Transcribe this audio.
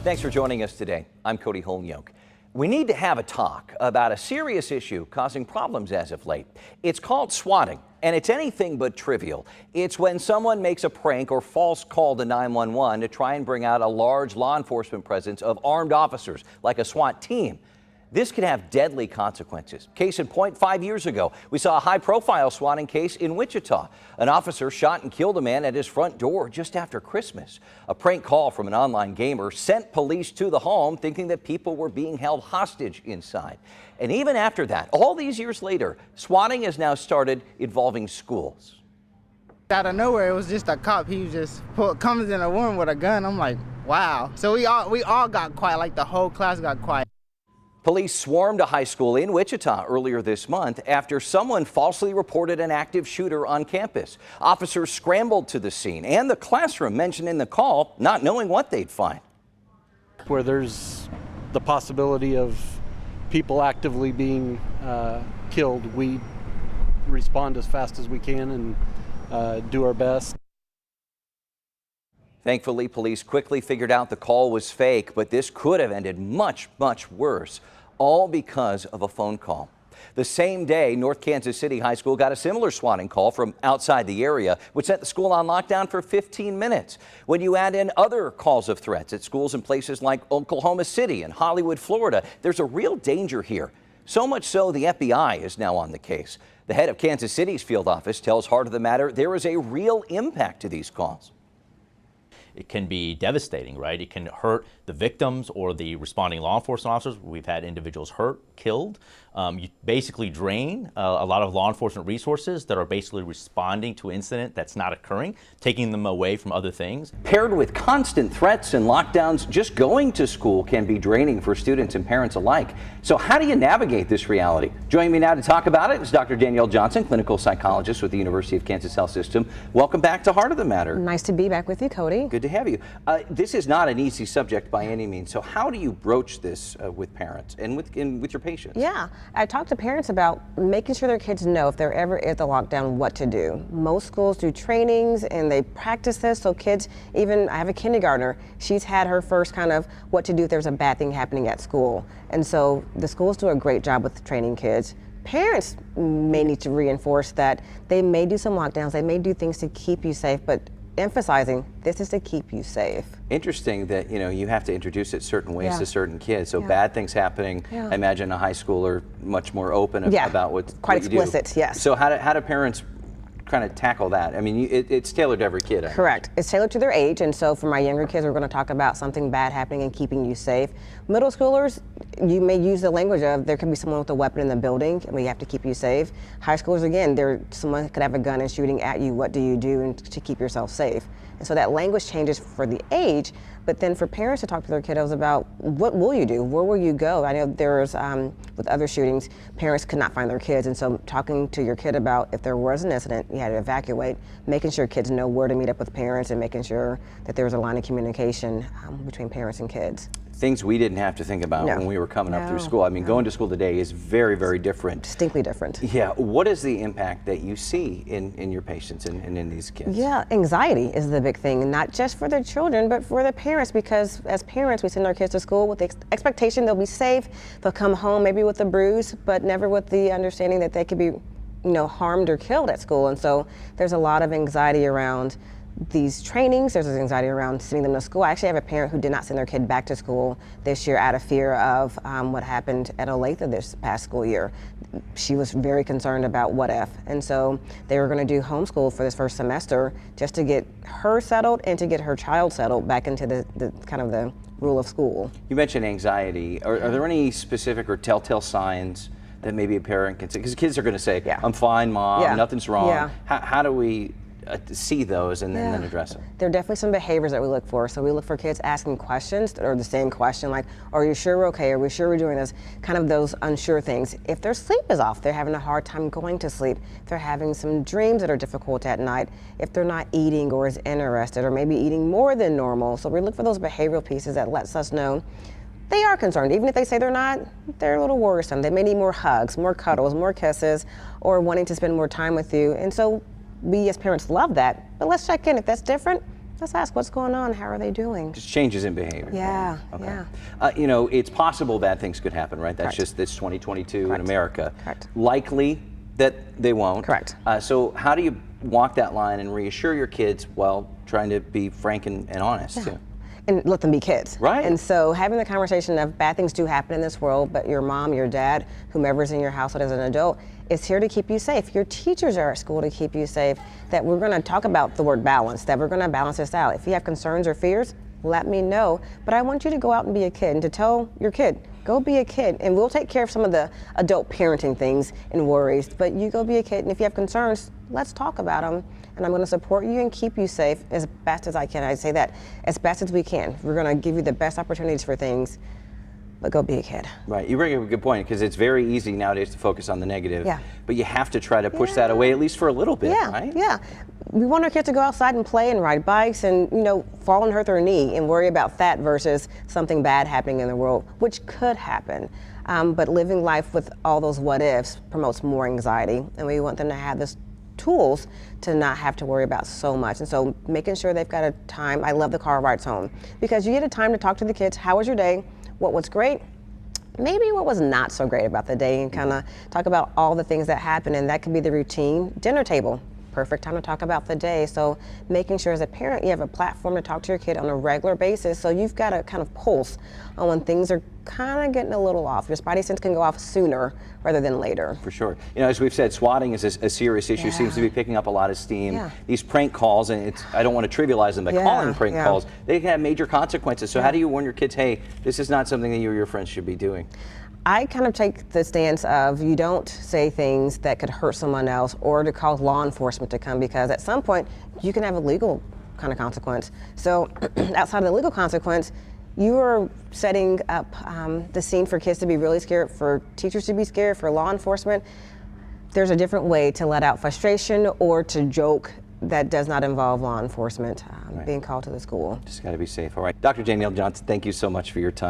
Thanks for joining us today. I'm Cody Holyoke. We need to have a talk about a serious issue causing problems as of late. It's called swatting, and it's anything but trivial. It's when someone makes a prank or false call to 911 to try and bring out a large law enforcement presence of armed officers, like a SWAT team. This can have deadly consequences. Case in point, 5 years ago, we saw a high-profile swatting case in Wichita. An officer shot and killed a man at his front door just after Christmas. A prank call from an online gamer sent police to the home thinking that people were being held hostage inside. And even after that, all these years later, swatting has now started involving schools. Out of nowhere, it was just a cop. He just comes in a room with a gun. I'm like, wow. So we all got quiet, like the whole class got quiet. Police swarmed a high school in Wichita earlier this month after someone falsely reported an active shooter on campus. Officers scrambled to the scene and the classroom mentioned in the call, not knowing what they'd find. Where there's the possibility of people actively being killed, we respond as fast as we can and do our best. Thankfully, police quickly figured out the call was fake, but this could have ended much, much worse, all because of a phone call. The same day, North Kansas City High School got a similar swatting call from outside the area, which sent the school on lockdown for 15 minutes. When you add in other calls of threats at schools in places like Oklahoma City and Hollywood, Florida, there's a real danger here. So much so, the FBI is now on the case. The head of Kansas City's field office tells Heart of the Matter there is a real impact to these calls. It can be devastating, right? It can hurt the victims or the responding law enforcement officers. We've had individuals hurt, killed. You basically drain a lot of law enforcement resources that are basically responding to an incident that's not occurring, taking them away from other things. Paired with constant threats and lockdowns, just going to school can be draining for students and parents alike. So how do you navigate this reality? Joining me now to talk about it is Dr. Danielle Johnson, clinical psychologist with the University of Kansas Health System. Welcome back to Heart of the Matter. Nice to be back with you, Cody. Good to have you. This is not an easy subject by any means. So how do you broach this with parents and with your patients? Yeah, I talk to parents about making sure their kids know if there ever is a lockdown what to do. Most schools do trainings and they practice this, so kids, even I have a kindergartner, she's had her first kind of what to do if there's a bad thing happening at school. And so the schools do a great job with training kids. Parents may need to reinforce that they may do some lockdowns, they may do things to keep you safe, but emphasizing this is to keep you safe. Interesting that you have to introduce it certain ways to certain kids. So bad things happening. Yeah. I imagine a high schooler much more open about what quite you explicit. do. Yes. So how do parents kind of tackle that? I mean, it's tailored to every kid. Correct. It's tailored to their age, and so for my younger kids, we're going to talk about something bad happening and keeping you safe. Middle schoolers, you may use the language of there could be someone with a weapon in the building, and we have to keep you safe. High schoolers, again, someone could have a gun and shooting at you. What do you do to keep yourself safe? And so that language changes for the age, but then for parents to talk to their kiddos about what will you do? Where will you go? I know there's, with other shootings, parents could not find their kids, and so talking to your kid about if there was an incident, you had to evacuate, making sure kids know where to meet up with parents and making sure that there's a line of communication between parents and kids. Things we didn't have to think about when we were coming up through school. I mean, going to school today is very, very different. Distinctly different. Yeah. What is the impact that you see in your patients and in these kids? Yeah, anxiety is the big thing, not just for the children, but for the parents, because as parents, we send our kids to school with the expectation they'll be safe, they'll come home maybe with a bruise, but never with the understanding that they could be, harmed or killed at school. And so there's a lot of anxiety around these trainings. There's anxiety around sending them to school. I actually have a parent who did not send their kid back to school this year out of fear of what happened at Olathe this past school year. She was very concerned about what if, and so they were going to do homeschool for this first semester just to get her settled and to get her child settled back into the kind of the rule of school. You mentioned anxiety. Are there any specific or telltale signs that maybe a parent can see? Because kids are going to say, I'm fine, Mom, nothing's wrong. Yeah. How do we see those and then address them? There are definitely some behaviors that we look for. So we look for kids asking questions that are the same question, like, are you sure we're okay? Are we sure we're doing this? Kind of those unsure things. If their sleep is off, they're having a hard time going to sleep, if they're having some dreams that are difficult at night, if they're not eating or is interested, or maybe eating more than normal. So we look for those behavioral pieces that lets us know they are concerned. Even if they say they're not, they're a little worrisome. They may need more hugs, more cuddles, more kisses, or wanting to spend more time with you. And so we as parents love that, but let's check in. If that's different, Let's ask what's going on. How are they doing? Just changes in behavior. Yeah, right? Okay. yeah. You know, it's possible bad things could happen, right? That's Correct. just this 2022 Correct. in America. Correct. Likely that they won't. Correct. So how do you walk that line and reassure your kids while trying to be frank and honest too? And let them be kids. Right. And so having the conversation of bad things do happen in this world, but your mom, your dad, whomever's in your household as an adult is here to keep you safe. Your teachers are at school to keep you safe. That we're going to talk about the word balance, that we're going to balance this out. If you have concerns or fears, let me know. But I want you to go out and be a kid and to tell your kid, go be a kid, and we'll take care of some of the adult parenting things and worries, but you go be a kid, and if you have concerns, let's talk about them, and I'm gonna support you and keep you safe as best as I can. I say that as best as we can. We're gonna give you the best opportunities for things, but go be a kid. Right, you bring up a good point, because it's very easy nowadays to focus on the negative, Yeah. but you have to try to push that away at least for a little bit, Yeah, right? yeah. We want our kids to go outside and play and ride bikes and, you know, fall and hurt their knee and worry about that versus something bad happening in the world, which could happen. But living life with all those what ifs promotes more anxiety, and we want them to have this tools to not have to worry about so much. And so making sure they've got a time. I love the car rides home, because you get a time to talk to the kids. How was your day? What was great? Maybe what was not so great about the day, and kind of talk about all the things that happened, and that could be the routine. Dinner table, perfect time to talk about the day. So making sure as a parent you have a platform to talk to your kid on a regular basis, so you've got a kind of pulse on when things are kind of getting a little off. Your spidey sense can go off sooner rather than later. For sure. You know, as we've said, swatting is a serious issue, seems to be picking up a lot of steam. Yeah. These prank calls, and I don't want to trivialize them by calling them prank calls, they can have major consequences. So how do you warn your kids, hey, this is not something that you or your friends should be doing? I kind of take the stance of you don't say things that could hurt someone else or to cause law enforcement to come, because at some point you can have a legal kind of consequence. So outside of the legal consequence, you are setting up the scene for kids to be really scared, for teachers to be scared, for law enforcement. There's a different way to let out frustration or to joke that does not involve law enforcement being called to the school. Just got to be safe. All right. Dr. Jane Neal Johnson, thank you so much for your time.